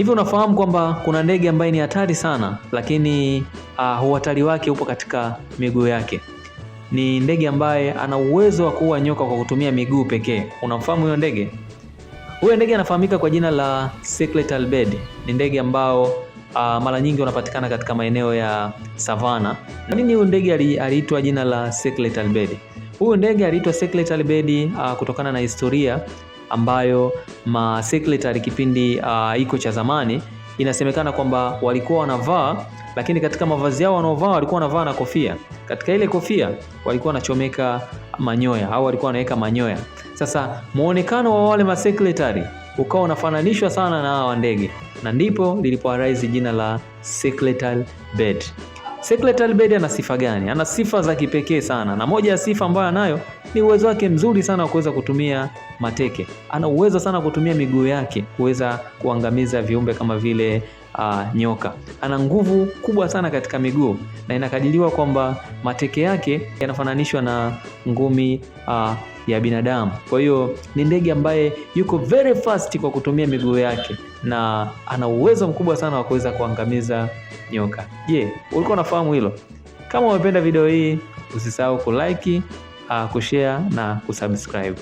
Hivi unafahamu kwamba kuna ndege ambaye ni hatari sana, lakini uhatari wake upo katika miguu yake. Ni ndege ambaye ana uwezo wa kuua nyoka kwa kutumia miguu pekee. Unamfahamu huyo ndege? Huyo ndege anafahamika kwa jina la secretary bird. Ni ndege ambao mara nyingi wanapatikana katika maeneo ya savana. Na nini huyo ndege aliitwa jina la secretary bird? Huyo ndege aliitwa secretary bird kutokana na historia ambayo secretary kipindi iko cha zamani, inasemekana kwamba walikuwa wanavaa, lakini katika mavazi yao wanaovaa walikuwa wanavaa na kofia. Katika ile kofia walikuwa wanachomeka manyoya au walikuwa wanaweka manyoya. Sasa muonekano wa wale secretary ukawa unafananishwa sana na hawa ndege, na ndipo lilipo arise jina la secretary bird. Secretary bird ana sifa gani? Ana sifa za kipekee sana, na moja ya sifa ambayo anayo ni uwezo wake mzuri sana wa kuweza kutumia mateke. Ana uwezo sana kutumia miguu yake kuweza kuangamiza viumbe kama vile nyoka. Ana nguvu kubwa sana katika miguu, na inakadiriwa kwamba mateke yake yanafananishwa na ngumi ya binadamu. Kwa hiyo ni ndege ambaye yuko very fast kwa kutumia miguu yake, na ana uwezo mkubwa sana wa kuweza kuangamiza nyoka. Je, ulikuwa unafahamu hilo? Kama umependa video hii, usisahau kulike, kushare na kusubscribe.